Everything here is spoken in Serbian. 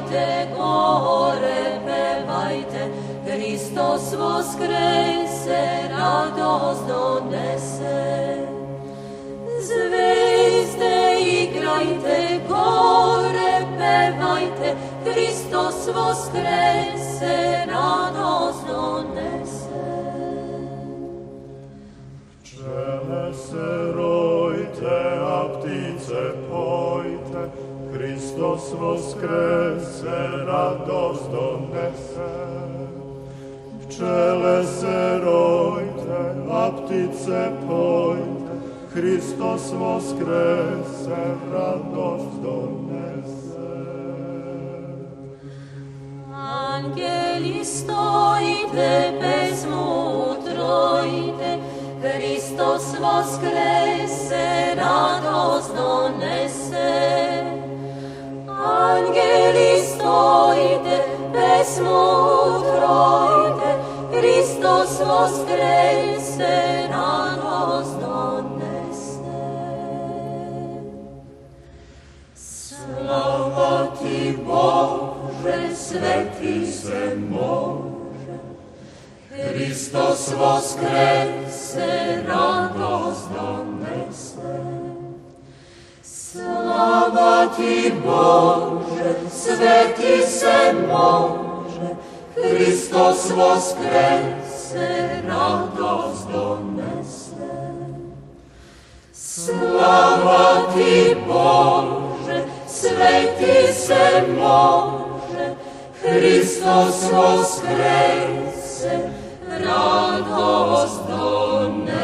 igrajte, gore pevajte, Hristos voskrese, radost donese. Zvezde igrajte, gore pevajte, Hristos voskrese, radost donese. Pčele se rojte, a ptice pojte, Hristos voskrese, radost donese. Pčele se rojte, a ptice pojte, Hristos voskrese, radost donese. Angeli stojite, pesmu trojite, Hristos voskrese, radost donese. Angeli stojite, pesmu trojite, Hristos voskrese, radost donese. Slava ti Bože, sveti se može, Hristos voskrese, radost donese. Slava ti Bože, sveti se može, Hristos voskrese, radost donese. Slava ti Bože, sveti se može, Hristos voskrese, radost donese.